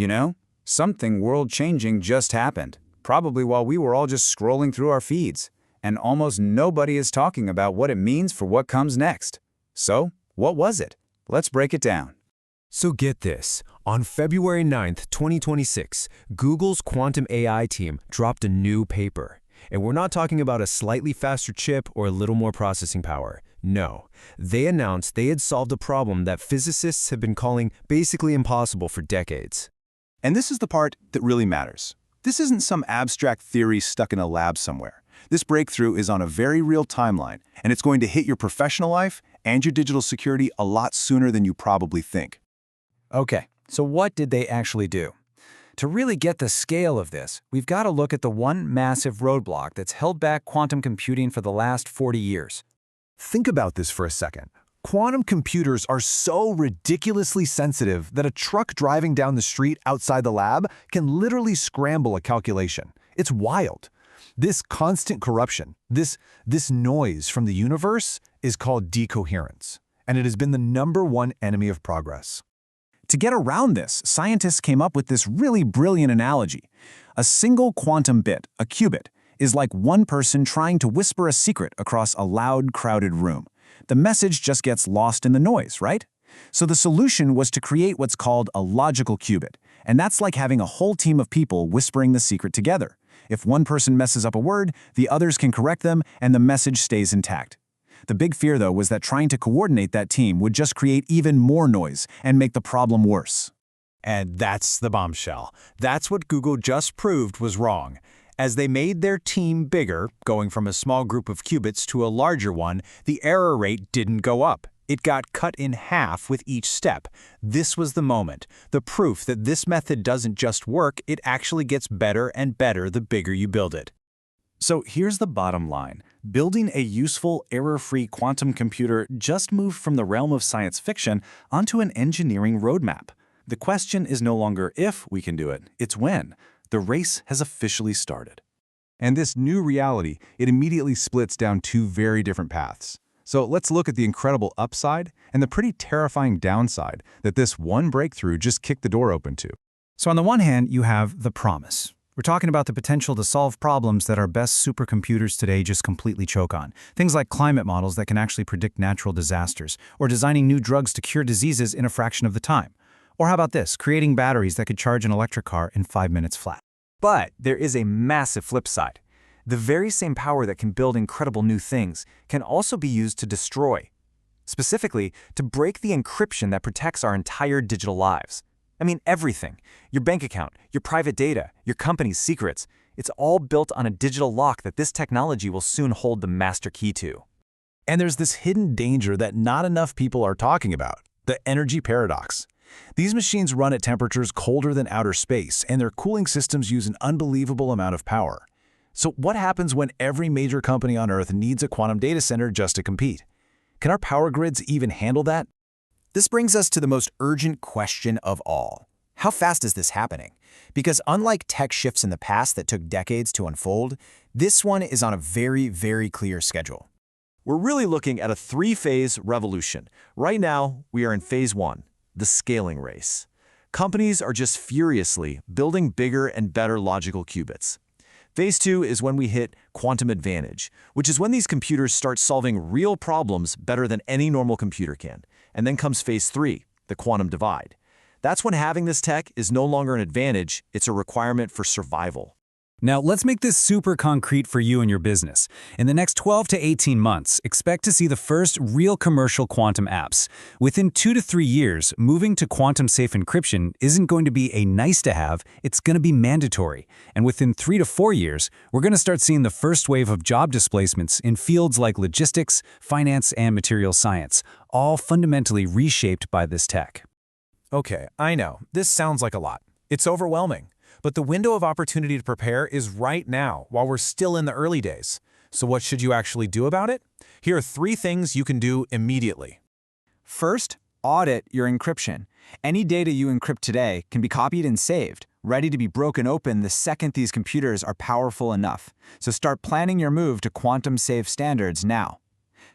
You know, something world-changing just happened, probably while we were all just scrolling through our feeds, and almost nobody is talking about what it means for what comes next. So, what was it? Let's break it down. So get this, on February 9th, 2026, Google's quantum AI team dropped a new paper. And we're not talking about a slightly faster chip or a little more processing power. No, they announced they had solved a problem that physicists have been calling basically impossible for decades. And this is the part that really matters. This isn't some abstract theory stuck in a lab somewhere. This breakthrough is on a very real timeline, and it's going to hit your professional life and your digital security a lot sooner than you probably think. Okay, so what did they actually do? To really get the scale of this, we've got to look at the one massive roadblock that's held back quantum computing for the last 40 years. Think about this for a second. Quantum computers are so ridiculously sensitive that a truck driving down the street outside the lab can literally scramble a calculation. It's wild. This constant corruption, this noise from the universe is called decoherence, and it has been the #1 enemy of progress. To get around this, scientists came up with this really brilliant analogy. A single quantum bit, a qubit, is like one person trying to whisper a secret across a loud, crowded room. The message just gets lost in the noise, right? So the solution was to create what's called a logical qubit, and that's like having a whole team of people whispering the secret together. If one person messes up a word, the others can correct them, and the message stays intact. The big fear, though, was that trying to coordinate that team would just create even more noise and make the problem worse. And that's the bombshell. That's what Google just proved was wrong. As they made their team bigger, going from a small group of qubits to a larger one, the error rate didn't go up. It got cut in half with each step. This was the moment, the proof that this method doesn't just work, it actually gets better and better the bigger you build it. So here's the bottom line. Building a useful, error-free quantum computer just moved from the realm of science fiction onto an engineering roadmap. The question is no longer if we can do it, it's when. The race has officially started. And this new reality, it immediately splits down two very different paths. So let's look at the incredible upside and the pretty terrifying downside that this one breakthrough just kicked the door open to. So on the one hand, you have the promise. We're talking about the potential to solve problems that our best supercomputers today just completely choke on. Things like climate models that can actually predict natural disasters, or designing new drugs to cure diseases in a fraction of the time. Or how about this, creating batteries that could charge an electric car in 5 minutes flat. But there is a massive flip side. The very same power that can build incredible new things can also be used to destroy. Specifically, to break the encryption that protects our entire digital lives. I mean, everything. Your bank account, your private data, your company's secrets. It's all built on a digital lock that this technology will soon hold the master key to. And there's this hidden danger that not enough people are talking about, the energy paradox. These machines run at temperatures colder than outer space, and their cooling systems use an unbelievable amount of power. So what happens when every major company on Earth needs a quantum data center just to compete? Can our power grids even handle that? This brings us to the most urgent question of all. How fast is this happening? Because unlike tech shifts in the past that took decades to unfold, this one is on a very, very clear schedule. We're really looking at a three-phase revolution. Right now, we are in phase 1, the scaling race. Companies are just furiously building bigger and better logical qubits. Phase 2 is when we hit quantum advantage, which is when these computers start solving real problems better than any normal computer can. And then comes phase 3, the quantum divide. That's when having this tech is no longer an advantage, it's a requirement for survival. Now, let's make this super concrete for you and your business. In the next 12 to 18 months, expect to see the first real commercial quantum apps. Within 2 to 3 years, moving to quantum-safe encryption isn't going to be a nice-to-have, it's going to be mandatory. And within 3 to 4 years, we're going to start seeing the first wave of job displacements in fields like logistics, finance, and material science, all fundamentally reshaped by this tech. Okay, I know, this sounds like a lot. It's overwhelming. But the window of opportunity to prepare is right now, while we're still in the early days. So what should you actually do about it? Here are 3 things you can do immediately. First, audit your encryption. Any data you encrypt today can be copied and saved, ready to be broken open the second these computers are powerful enough. So start planning your move to quantum-safe standards now.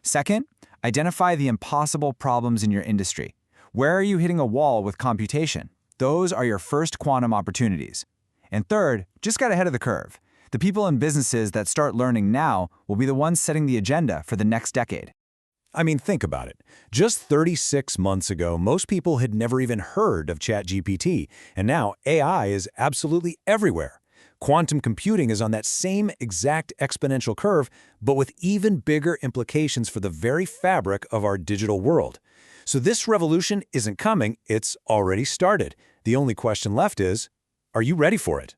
Second, identify the impossible problems in your industry. Where are you hitting a wall with computation? Those are your first quantum opportunities. And third, just get ahead of the curve. The people and businesses that start learning now will be the ones setting the agenda for the next decade. I mean, think about it. Just 36 months ago, most people had never even heard of ChatGPT, and now AI is absolutely everywhere. Quantum computing is on that same exact exponential curve, but with even bigger implications for the very fabric of our digital world. So this revolution isn't coming, it's already started. The only question left is, are you ready for it?